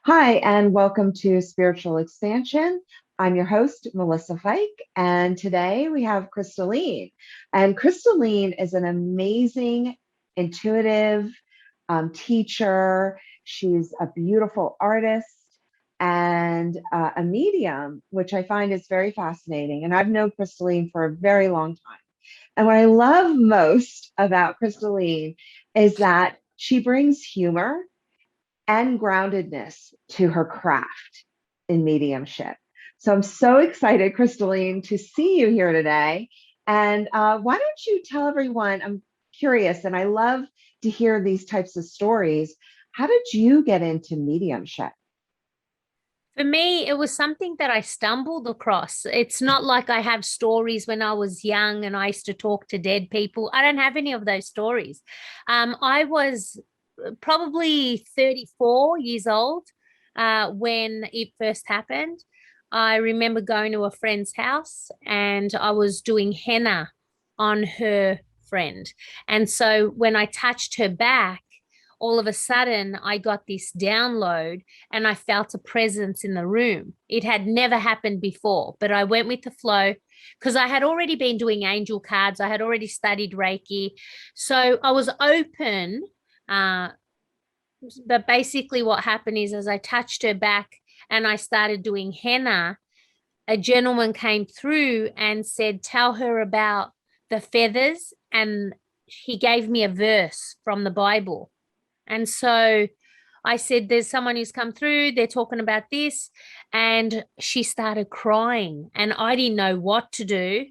Hi, and welcome to Spiritual Expansion. I'm your host, Melissa Feick, and today we have Christalene. And Christalene is an amazing, intuitive teacher. She's a beautiful artist and a medium, which I find is very fascinating. And I've known Christalene for a very long time. And what I love most about Christalene is that she brings humor and groundedness to her craft in mediumship. So I'm so excited, Christalene, to see you here today. And why don't you tell everyone? I'm curious, and I love to hear these types of stories. How did you get into mediumship? For me, it was something that I stumbled across. It's not like I have stories when I was young and I used to talk to dead people. I don't have any of those stories. I was probably 34 years old when it first happened. I remember going to a friend's house and I was doing henna on her friend. And so when I touched her back, all of a sudden I got this download and I felt a presence in the room. It had never happened before, but I went with the flow because I had already been doing angel cards. I had already studied Reiki. So I was open. Uh, but basically, what happened is as I touched her back and I started doing henna, a gentleman came through and said, "Tell her about the feathers." And he gave me a verse from the Bible. And so I said, "There's someone who's come through. They're talking about this." And she started crying, and I didn't know what to do.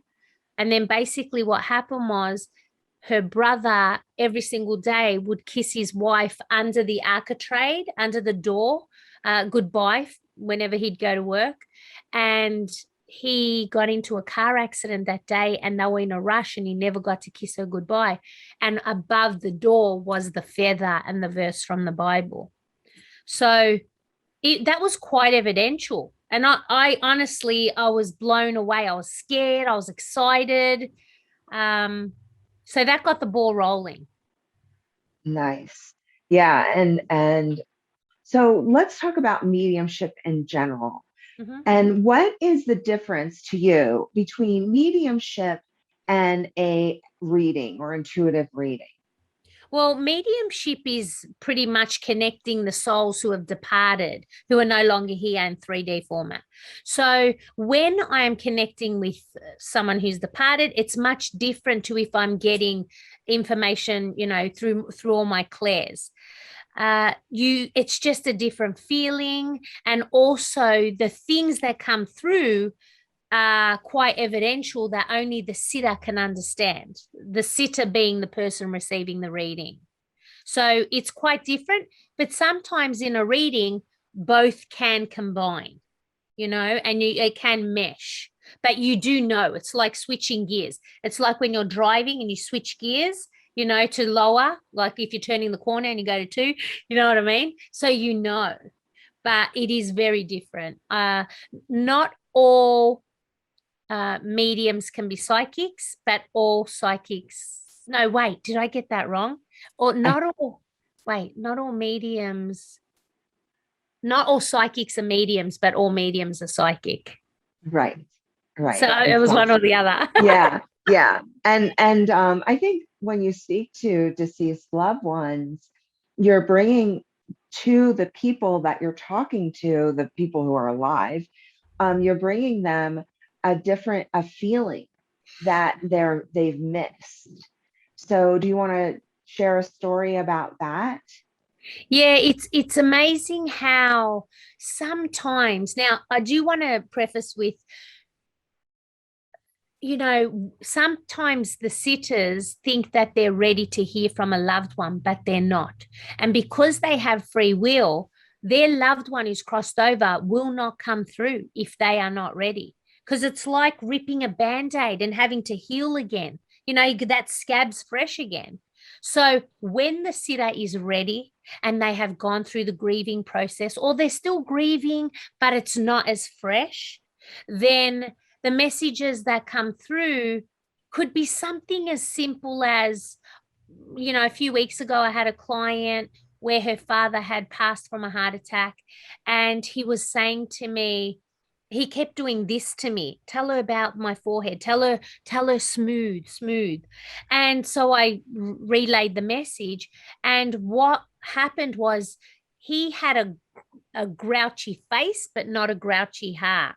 And then basically, what happened was her brother every single day would kiss his wife under the architrave, under the door, goodbye whenever he'd go to work. And he got into a car accident that day and they were in a rush and he never got to kiss her goodbye. And above the door was the feather and the verse from the Bible. So that was quite evidential. And I honestly, I was blown away. I was scared. I was excited. Um, so that got the ball rolling. Nice. Yeah, and so let's talk about mediumship in general. Mhm. And what is the difference to you between mediumship and a reading or intuitive reading? Well, mediumship is pretty much connecting the souls who have departed, who are no longer here in 3D format. So when I am connecting with someone who's departed, it's much different to if I'm getting information, through all my clairs. It's just a different feeling, and also the things that come through are quite evidential that only the sitter can understand, the sitter being the person receiving the reading. So it's quite different, but sometimes in a reading, both can combine, and it can mesh. But you do know it's like switching gears. It's like when you're driving and you switch gears, to lower, like if you're turning the corner and you go to two, you know what I mean? So but it is very different. Not all mediums can be psychics, but all psychics. No, wait, did I get that wrong? Or I, not all, wait, not all mediums, not all psychics are mediums, but all mediums are psychic. right, So right, it was one or exactly. the other. Yeah, yeah. And I think when you speak to deceased loved ones, you're bringing to the people that you're talking to, the people who are alive, you're bringing them a feeling that they've missed. So do you want to share a story about that? Yeah, it's amazing how sometimes now I do want to preface with sometimes the sitters think that they're ready to hear from a loved one, but they're not. And because they have free will, their loved one who's crossed over will not come through if they are not ready. Because it's like ripping a band aid and having to heal again. That scab's fresh again. So when the sitter is ready and they have gone through the grieving process, or they're still grieving, but it's not as fresh, then the messages that come through could be something as simple as, a few weeks ago, I had a client. where her father had passed from a heart attack. And he was saying to me, he kept doing this to me. Tell her about my forehead. Tell her smooth, smooth. And so I relayed the message. And what happened was he had a grouchy face, but not a grouchy heart.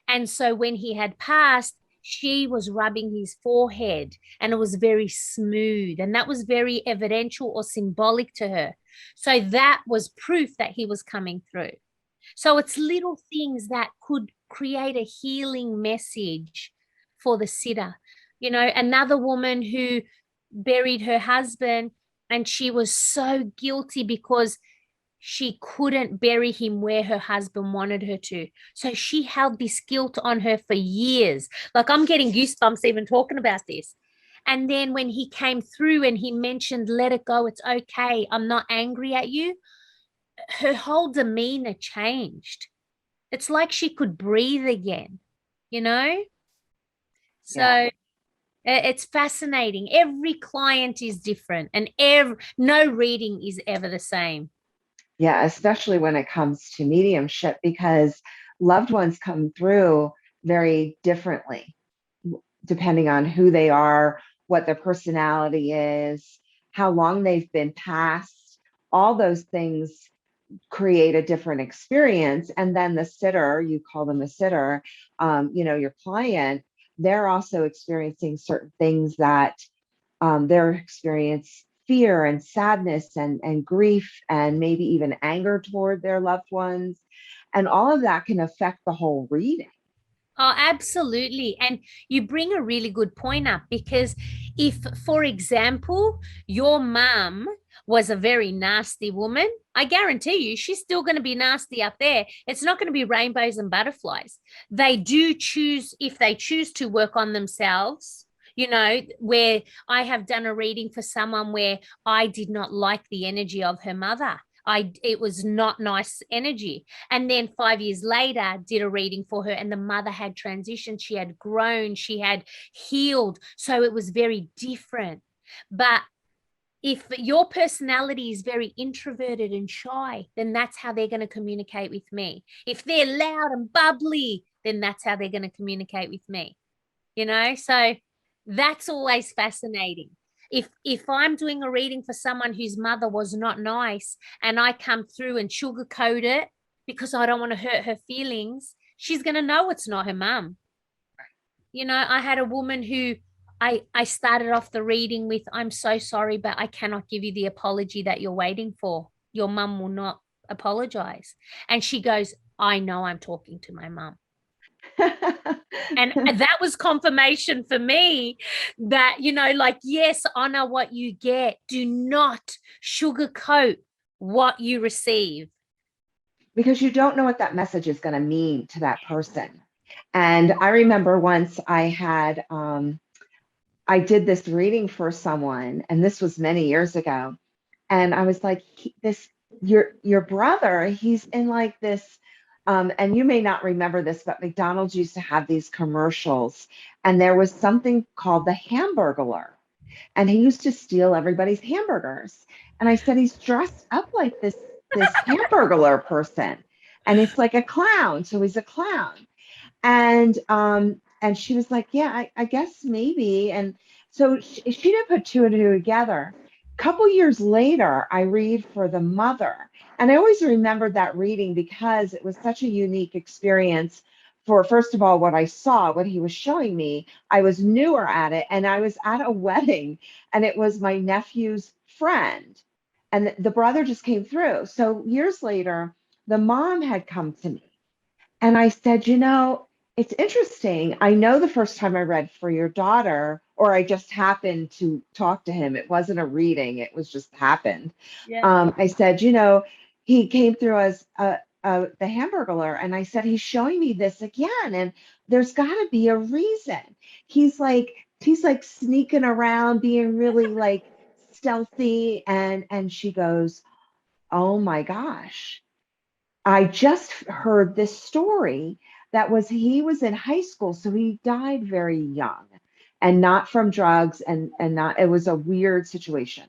And so when he had passed, she was rubbing his forehead and it was very smooth. And that was very evidential or symbolic to her. So that was proof that he was coming through. So it's little things that could create a healing message for the sitter. You know, another woman who buried her husband and she was so guilty because she couldn't bury him where her husband wanted her to. So she held this guilt on her for years. Like I'm getting goosebumps even talking about this. And then when he came through and he mentioned, let it go, it's okay, I'm not angry at you, her whole demeanor changed. It's like she could breathe again, you know? Yeah. So it's fascinating. Every client is different and no reading is ever the same. Yeah, especially when it comes to mediumship, because loved ones come through very differently depending on who they are, what their personality is, how long they've been passed. All those things create a different experience. And then the sitter, you call them a sitter, your client, they're also experiencing certain things that they're experience fear and sadness and grief and maybe even anger toward their loved ones. And all of that can affect the whole reading. Oh, absolutely. And you bring a really good point up because if, for example, your mum was a very nasty woman, I guarantee you she's still going to be nasty up there. It's not going to be rainbows and butterflies. They do choose, if they choose to work on themselves, you know, where I have done a reading for someone where I did not like the energy of her mother. It was not nice energy. And then 5 years later, did a reading for her, and the mother had transitioned. She had grown, she had healed. So it was very different. But if your personality is very introverted and shy, then that's how they're going to communicate with me. If they're loud and bubbly, then that's how they're going to communicate with me. You know, so that's always fascinating. If I'm doing a reading for someone whose mother was not nice and I come through and sugarcoat it because I don't want to hurt her feelings, she's going to know it's not her mum. You know, I had a woman who I started off the reading with, I'm so sorry, but I cannot give you the apology that you're waiting for. Your mum will not apologize. And she goes, I know I'm talking to my mum. And that was confirmation for me that, you know, like, yes, honor what you get. Do not sugarcoat what you receive. Because you don't know what that message is going to mean to that person. And I remember once I did this reading for someone, and this was many years ago. And I was like, your brother, he's in like this, and you may not remember this, but McDonald's used to have these commercials, and there was something called the Hamburglar, and he used to steal everybody's hamburgers. And I said, he's dressed up like this Hamburglar person, and it's like a clown, so he's a clown. And she was like, yeah, I guess maybe. And so she didn't put two and two together. A couple years later, I read for the mother. And I always remembered that reading because it was such a unique experience for, first of all, what I saw, what he was showing me. I was newer at it, and I was at a wedding, and it was my nephew's friend. And the brother just came through. So years later, the mom had come to me. And I said, it's interesting. I know the first time I read for your daughter, or I just happened to talk to him. It wasn't a reading, it was just happened. Yeah. I said, he came through as the Hamburglar. And I said, he's showing me this again. And there's got to be a reason. He's like, sneaking around, being really like stealthy. And she goes, oh my gosh. I just heard this story he was in high school, so he died very young and not from drugs and not, it was a weird situation.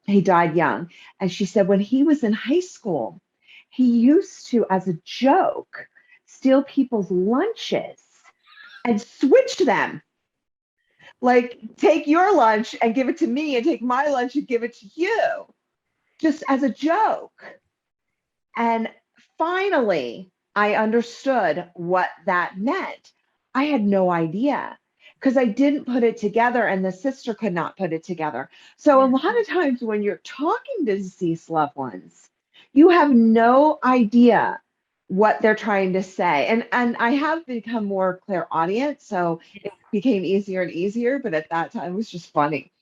He died young. And she said when he was in high school, he used to, as a joke, steal people's lunches and switch them. Like, take your lunch and give it to me, and take my lunch and give it to you, just as a joke. And finally, I understood what that meant. I had no idea because I didn't put it together, and the sister could not put it together. So, a lot of times when you're talking to deceased loved ones, you have no idea what they're trying to say. And I have become more clairaudient, so it became easier and easier, but at that time it was just funny.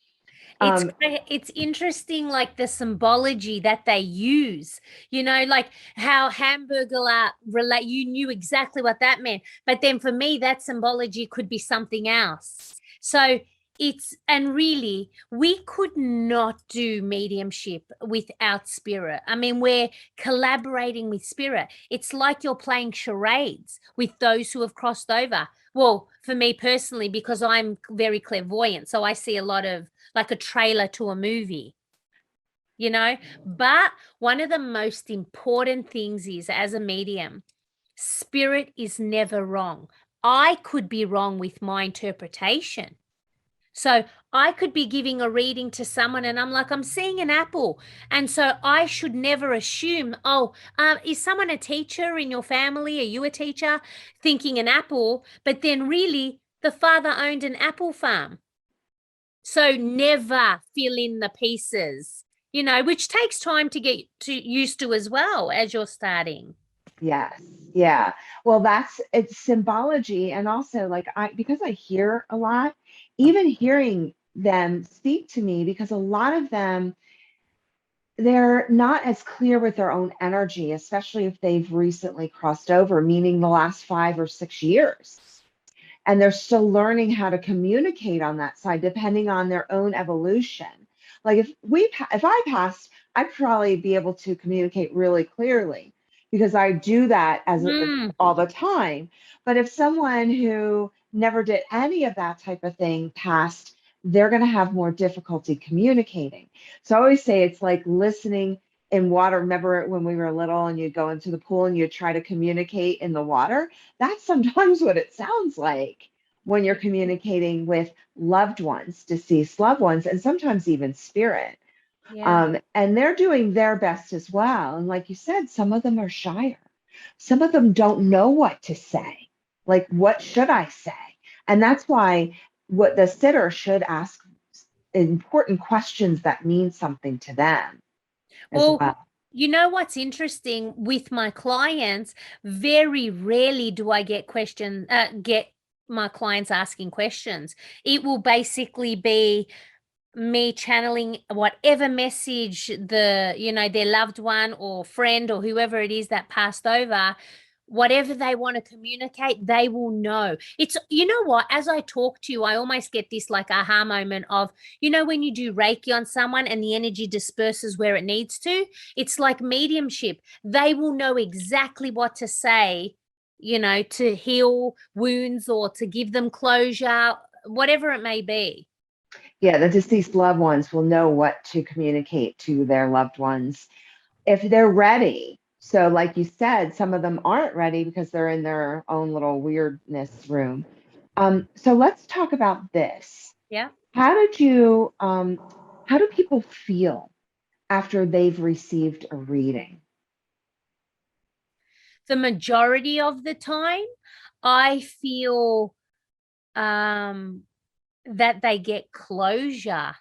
It's interesting, like the symbology that they use, like how hamburger relate, you knew exactly what that meant. But then for me, that symbology could be something else. So and really, we could not do mediumship without spirit. I mean, we're collaborating with spirit. It's like you're playing charades with those who have crossed over. Well, for me personally, because I'm very clairvoyant, so I see a lot of like a trailer to a movie, But one of the most important things is, as a medium, spirit is never wrong. I could be wrong with my interpretation. So I could be giving a reading to someone and I'm like, I'm seeing an apple. And so I should never assume, is someone a teacher in your family? Are you a teacher? Thinking an apple, but then really the father owned an apple farm. So never fill in the pieces, which takes time to get used to as well as you're starting. Yes. Yeah. Well, it's symbology. And also, like, because I hear a lot, even hearing them speak to me, because a lot of them, they're not as clear with their own energy, especially if they've recently crossed over, meaning the last 5 or 6 years. And they're still learning how to communicate on that side, depending on their own evolution. Like, if I passed, I'd probably be able to communicate really clearly because I do that all the time. But if someone who never did any of that type of thing passed, they're going to have more difficulty communicating. So I always say it's like listening in water. Remember when we were little and you'd go into the pool and you'd try to communicate in the water? That's sometimes what it sounds like when you're communicating with loved ones, deceased loved ones, and sometimes even spirit. Yeah. And they're doing their best as well. And like you said, some of them are shyer. Some of them don't know what to say. Like, what should I say? And that's why what the sitter should ask important questions that mean something to them as Well, well. you know what's interesting with my clients? Very rarely do I get my clients asking questions. It will basically be me channeling whatever message their loved one or friend or whoever it is that passed over, whatever they want to communicate, they will know. It's, you know what, as I talk to you, I almost get this like aha moment of, when you do Reiki on someone and the energy disperses where it needs to, it's like mediumship. They will know exactly what to say, to heal wounds or to give them closure, whatever it may be. Yeah, the deceased loved ones will know what to communicate to their loved ones if they're ready. So, like you said, some of them aren't ready because they're in their own little weirdness room. So let's talk about this. Yeah. How do people feel after they've received a reading? The majority of the time, I feel that they get closure,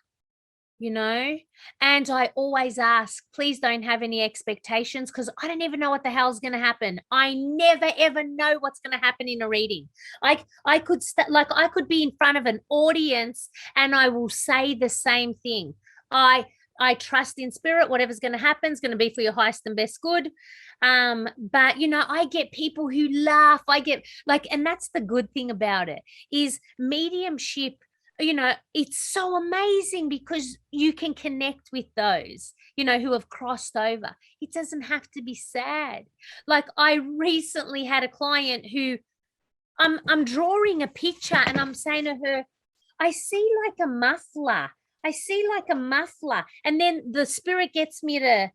and I always ask, please don't have any expectations because I don't even know what the hell's going to happen. I never ever know what's going to happen in a reading. Like I could be in front of an audience and I will say the same thing. I trust in spirit. Whatever's going to happen is going to be for your highest and best good. But I get people who laugh. I get and that's the good thing about it is mediumship. It's so amazing because you can connect with those, who have crossed over. It doesn't have to be sad. Like I recently had a client who I'm drawing a picture and I'm saying to her, I see like a muffler I see like a muffler, and then the spirit gets me to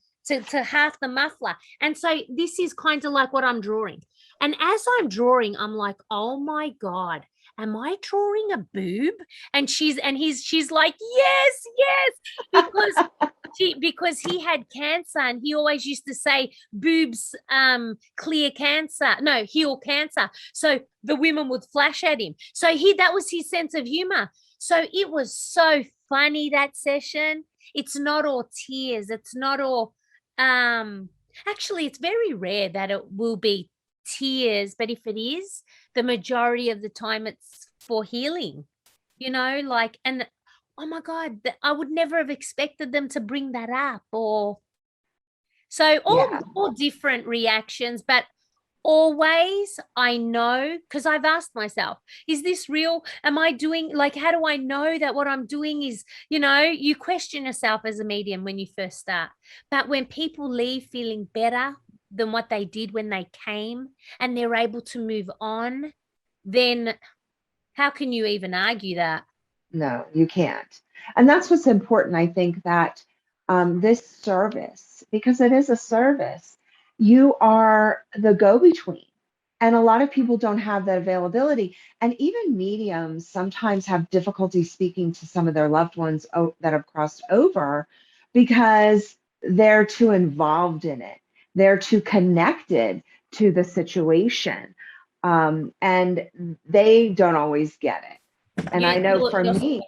half the muffler. And so this is kind of like what I'm drawing. And as I'm drawing, I'm like, oh my God, am I drawing a boob? And she's like, yes, yes, because because he had cancer, and he always used to say boobs clear cancer, no, heal cancer. So the women would flash at him. So that was his sense of humor. So it was so funny, that session. It's not all tears. It's not all actually, it's very rare that it will be tears, but if it is, the majority of the time it's for healing, like, and oh my God, I would never have expected them to bring that up. Or so all different reactions, but always I know, because I've asked myself, is this real? Am I doing, like, how do I know that what I'm doing is, you question yourself as a medium when you first start. But when people leave feeling better than what they did when they came, and they're able to move on, then how can you even argue that? No, you can't. And that's what's important. I think that this service, because it is a service, you are the go-between. And a lot of people don't have that availability. And even mediums sometimes have difficulty speaking to some of their loved ones that have crossed over because they're too involved in it. They're too connected to the situation. And they don't always get it. And I know for me,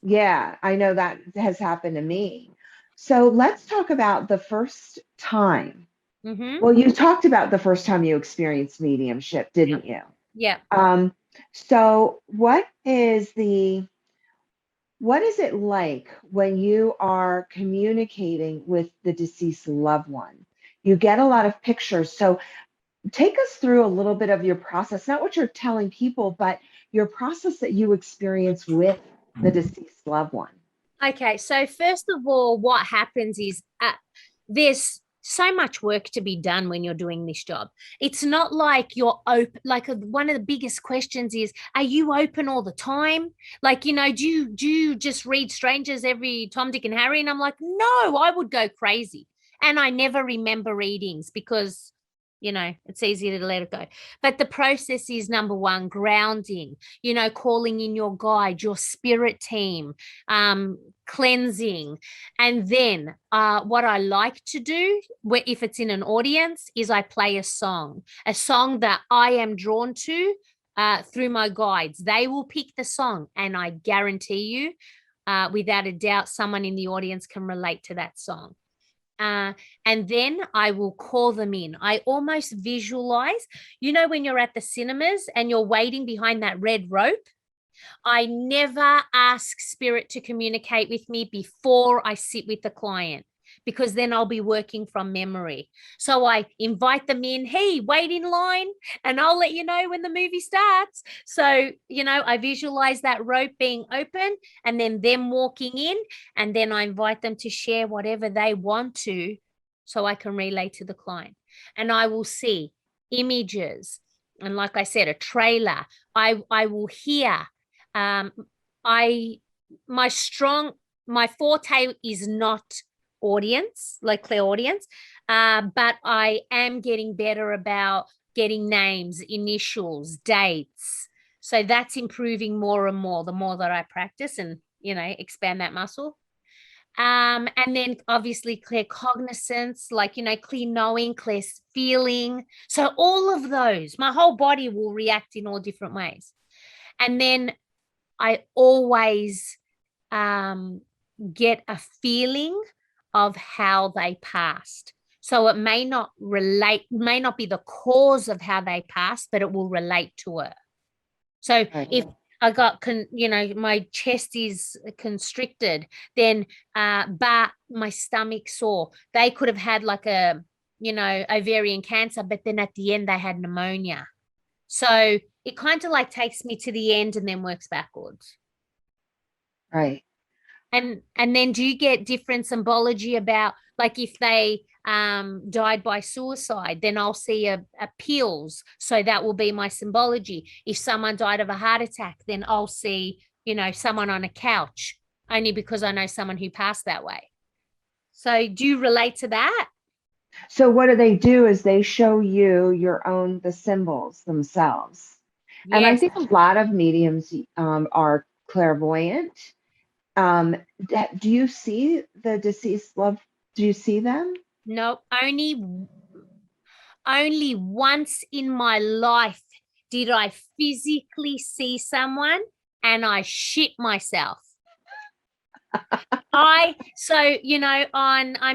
yeah, I know that has happened to me. So let's talk about the first time. Mm-hmm. Well, you talked about the first time you experienced mediumship, didn't you? Yeah. So what is it like when you are communicating with the deceased loved one? You get a lot of pictures. So take us through a little bit of your process, not what you're telling people, but your process that you experience with the deceased loved one. Okay, so first of all, what happens is there's so much work to be done when you're doing this job. It's not like you're open. Like one of the biggest questions is, are you open all the time? Like, do you just read strangers every Tom, Dick, and Harry? And I'm like, no, I would go crazy. And I never remember readings because it's easy to let it go. But the process is, number one, grounding, calling in your guide, your spirit team, cleansing. And then what I like to do, if it's in an audience, is I play a song that I am drawn to through my guides. They will pick the song, and I guarantee you, without a doubt, someone in the audience can relate to that song. And then I will call them in. I almost visualize, when you're at the cinemas and you're waiting behind that red rope, I never ask spirit to communicate with me before I sit with the client, because then I'll be working from memory. So I invite them in, hey, wait in line, and I'll let you know when the movie starts. So, I visualize that rope being open and then them walking in, and then I invite them to share whatever they want to so I can relay to the client. And I will see images. And like I said, a trailer. I will hear. My forte is not audience, like clairaudience, but I am getting better about getting names, initials, dates. So that's improving more and more the more that I practice and expand that muscle. And then obviously clear cognizance, like clear knowing, clear feeling. So all of those, my whole body will react in all different ways. And then I always get a feeling of how they passed. So it may not be the cause of how they passed, but it will relate to it. So if I got, my chest is constricted, then, but my stomach sore, they could have had like a, ovarian cancer, but then at the end they had pneumonia. So it kind of like takes me to the end and then works backwards. Right. And then do you get different symbology about, like, if they died by suicide, then I'll see a pills. So that will be my symbology. If someone died of a heart attack, then I'll see, someone on a couch. only because I know someone who passed that way. So do you relate to that? So what do they do is they show you the symbols themselves. And I Yes. think a lot of mediums are clairvoyant. Do you see the deceased love? Do you see them? No, only once in my life did I physically see someone and I shit myself. I'm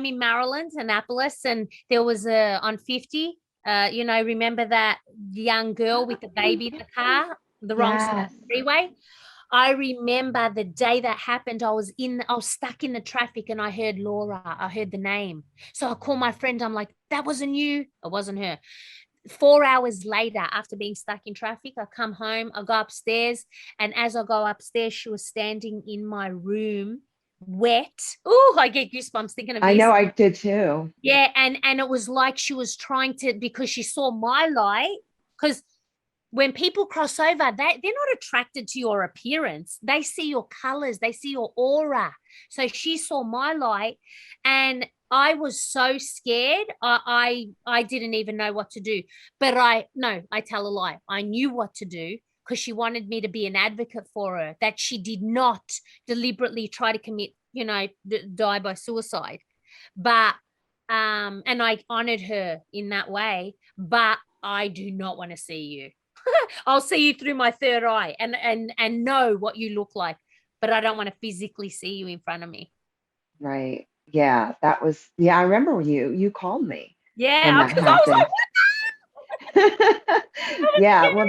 in Maryland, Annapolis, and there was on 50, remember that young girl with the baby in the car, the wrong side of Yes. the freeway? I remember the day that happened, I was stuck in the traffic and I heard Laura. I heard the name. So I called my friend. I'm like, that wasn't you. It wasn't her. 4 hours later, after being stuck in traffic, I come home, I go upstairs. And as I go upstairs, she was standing in my room, wet. Oh, I get goosebumps thinking of I this. know I did too. Yeah. And it was like she was trying to, because she saw my light, because when people cross over, they're not attracted to your appearance. They see your colors, they see your aura. So she saw my light, and I was so scared. I didn't even know what to do. But I tell a lie. I knew what to do, because she wanted me to be an advocate for her, that she did not deliberately try to commit, die by suicide. But and I honored her in that way. But I do not want to see you. I'll see you through my third eye and know what you look like, but I don't want to physically see you in front of me. Right. Yeah, yeah, I remember you called me when Yeah, that because I was happened. like, Yeah, well,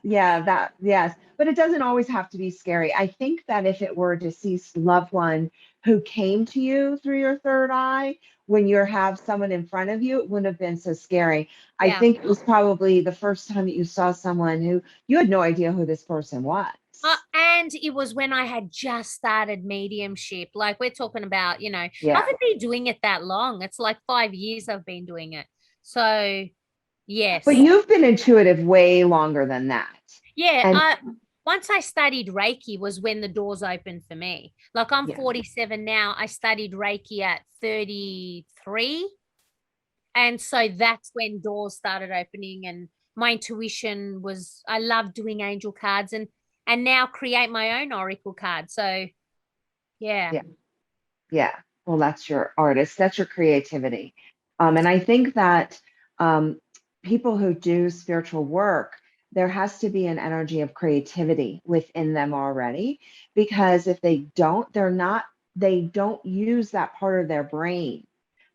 yes. But it doesn't always have to be scary. I think that if it were a deceased loved one who came to you through your third eye, when you have someone in front of you, it wouldn't have been so scary. I yeah. think it was probably the first time that you saw someone who you had no idea who this person was. And it was when I had just started mediumship. Like, we're talking about, I Yeah. haven't been doing it that long. It's like 5 years I've been doing it. So, But yes. you've been intuitive way longer than that. Yeah, And once I studied Reiki was when the doors opened for me. Like, I'm yeah, 47 now. I studied Reiki at 33. And so that's when doors started opening, and my intuition was, I love doing angel cards, and now create my own oracle card. So yeah. yeah, yeah. Well, that's your artist, that's your creativity. And I think that um, people who do spiritual work, there has to be an energy of creativity within them already, because if they don't, they don't use that part of their brain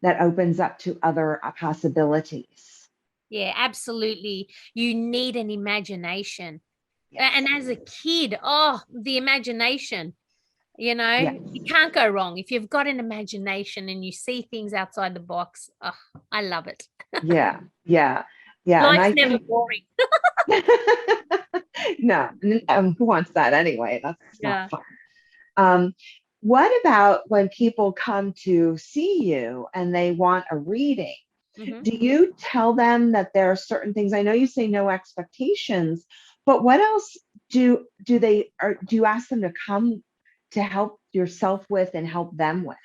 that opens up to other possibilities. Yeah, absolutely. You need an imagination. And Yes. as a kid, oh, the imagination, Yes. you can't go wrong. If you've got an imagination and you see things outside the box, oh, I love it. Yeah. Yeah. Yeah. And Life's I never think boring. no, who wants that anyway? That's not Yeah. fun. Um, what about when people come to see you and they want a reading? Hmm. Do you tell them that there are certain things? I know you say no expectations, but what else do you ask them to come to help yourself with and help them with?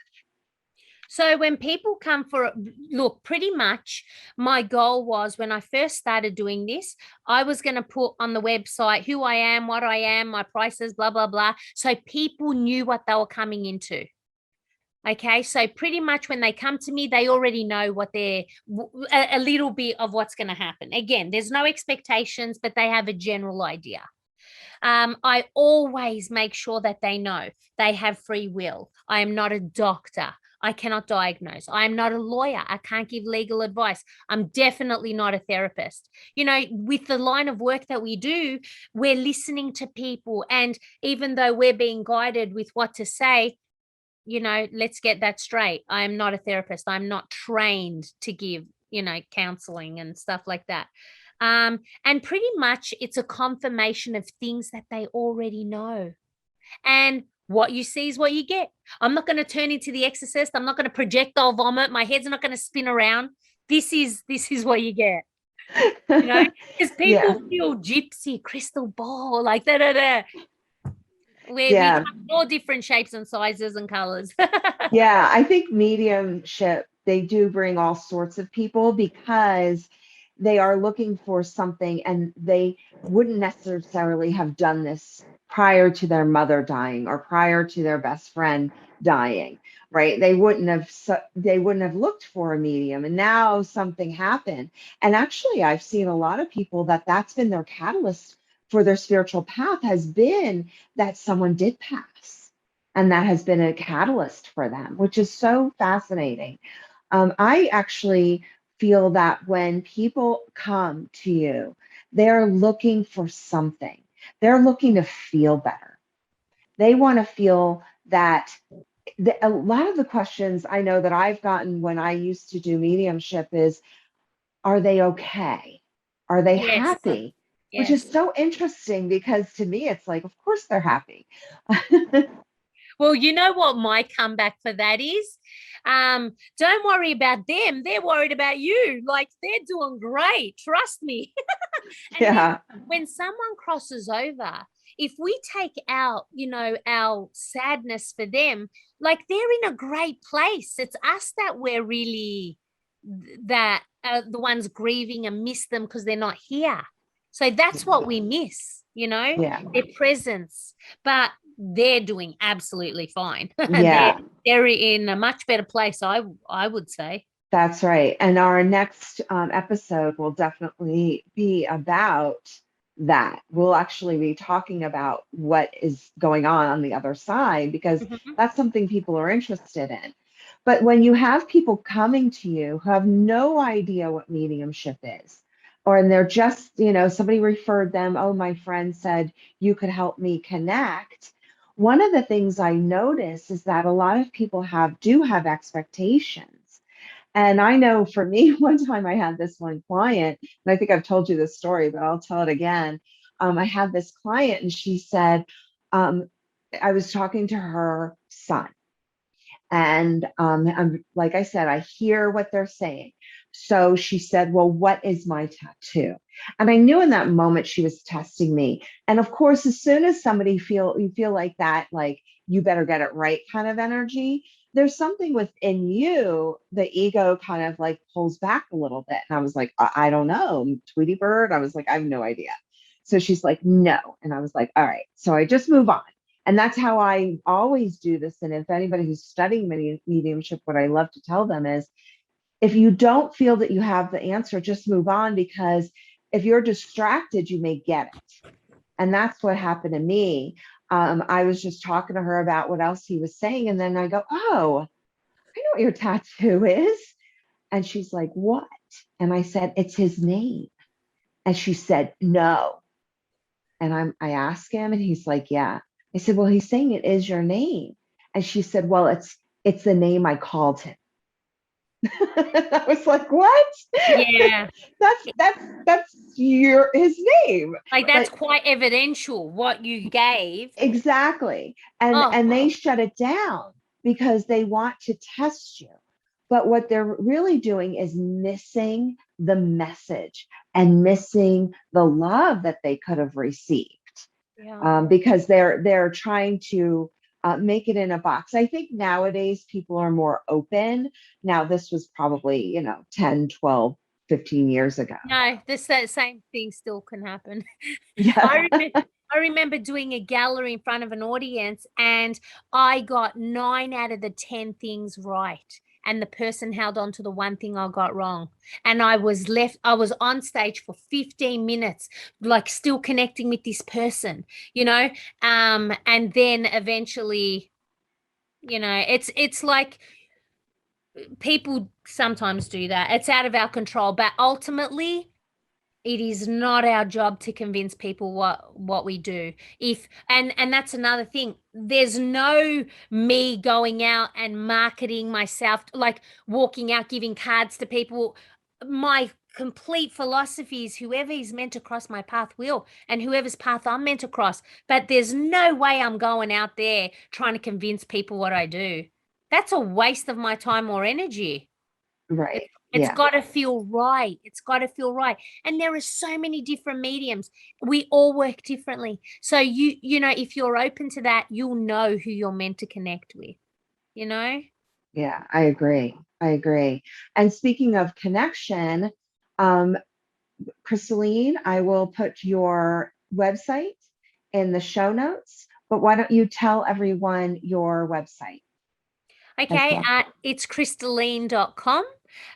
So when people come for, look, pretty much my goal was, when I first started doing this, I was going to put on the website who I am, what I am, my prices, blah, blah, blah. So people knew what they were coming into. Okay. So pretty much when they come to me, they already know what a little bit of what's going to happen. Again, there's no expectations, but they have a general idea. I always make sure that they know they have free will. I am not a doctor. I cannot diagnose. I am not a lawyer. I can't give legal advice. I'm definitely not a therapist. With the line of work that we do, we're listening to people. And even though we're being guided with what to say, let's get that straight. I am not a therapist. I'm not trained to give, counseling and stuff like that. And pretty much it's a confirmation of things that they already know. And what you see is what you get. I'm not going to turn into the exorcist. I'm not going to projectile vomit. My head's not going to spin around. This is what you get. Because Yeah. people feel gypsy, crystal ball, like da da da. We Yeah. come in all different shapes and sizes and colors. Yeah, I think mediumship, they do bring all sorts of people because they are looking for something and they wouldn't necessarily have done this prior to their mother dying or prior to their best friend dying, right? They wouldn't have looked for a medium and now something happened. And actually, I've seen a lot of people that that's been their catalyst for their spiritual path has been that someone did pass and that has been a catalyst for them, which is so fascinating. I actually feel that when people come to you, they're looking for something. They're looking to feel better. They want to feel that a lot of the questions I know that I've gotten when I used to do mediumship is, are they okay? Are they Yes, happy? Which is yes. so interesting because to me, it's like, of course they're happy. Well, you know what my comeback for that is? Don't worry about them. They're worried about you. Like they're doing great. Trust me. And then Yeah. when someone crosses over, if we take out, our sadness for them, like they're in a great place. It's us that we're really that the ones grieving and miss them because they're not here. So that's what we miss, Yeah. their presence. But they're doing absolutely fine. they're Yeah. they're in a much better place, I would say. That's right. And our next episode will definitely be about that. We'll actually be talking about what is going on the other side because Mhm. that's something people are interested in. But when you have people coming to you who have no idea what mediumship is, or and they're just, somebody referred them, oh, my friend said you could help me connect. One of the things I notice is that a lot of people do have expectations. And I know for me, one time I had this one client, and I think I've told you this story, but I'll tell it again. I had this client, and she said, um, I was talking to her son, and like I said, I hear what they're saying. So she said, well, what is my tattoo? And I knew in that moment she was testing me. And of course, as soon as you feel like that, like you better get it right kind of energy, there's something within you, the ego kind of like pulls back a little bit. And I was like, I don't know, Tweety Bird. I was like, I have no idea. So she's like, no. And I was like, all right. So I just move on. And that's how I always do this. And if anybody who's studying mediumship, what I love to tell them is if you don't feel that you have the answer, just move on because if you're distracted, you may get it. And that's what happened to me. I was just talking to her about what else he was saying. And then I go, oh, I know what your tattoo is. And she's like, what? And I said, it's his name. And she said, no. And I asked him and he's like, yeah. I said, well, he's saying it is your name. And she said, well, it's the name I called him. I was like, what? Yeah. That's his name. Like that's But quite evidential what you gave. exactly. And they Oh, shut it down because they want to test you. But what they're really doing is missing the message and missing the love that they could have received yeah. because they're trying to make it in a box. I think nowadays people are more open. Now, this was probably, 10, 12, 15 years ago. No, that same thing still can happen. I Yeah. remember, I remember doing a gallery in front of an audience and I got 9 out of the 10 things right. And the person held on to the one thing I got wrong. And I was on stage for 15 minutes, like still connecting with this person, you know? And then eventually, it's like people sometimes do that. It's out of our control, but ultimately it is not our job to convince people what we do. If and that's another thing, there's no me going out and marketing myself, like walking out giving cards to people. My complete philosophy is whoever is meant to cross my path will, and whoever's path I'm meant to cross, but there's no way I'm going out there trying to convince people what I do. That's a waste of my time or energy. Right. It's Yeah. got to feel right. It's got to feel right. And there are so many different mediums. We all work differently. So you know, if you're open to that, you'll know who you're meant to connect with, you know? Yeah, I agree. I agree. And speaking of connection, um, Christalene, I will put your website in the show notes, but why don't you tell everyone your website as Okay, well? it's Christalene.com.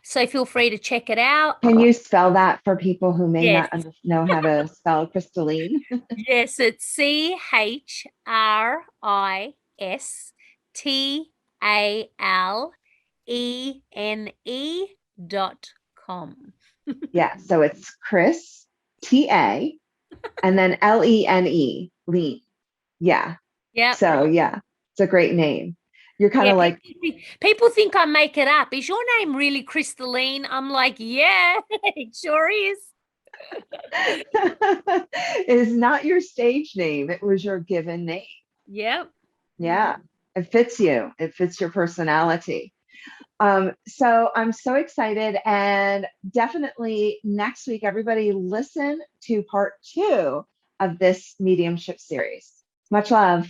So feel free to check it out. Can you spell that for people who may Yes. not know how to spell Christalene? Yes, it's CHRISTALENE.com. Yeah, so it's Chris, T-A, and then Lene, lean. Yeah. Yep. So yeah, it's a great name. You're kind Yeah, of like, people think I make it up. Is your name really Christalene? I'm like, yeah, it sure is. it is not your stage name. It was your given name. Yep. Yeah, it fits you. It fits your personality. So I'm so excited, and definitely next week, everybody listen to part 2 of this mediumship series. Much love.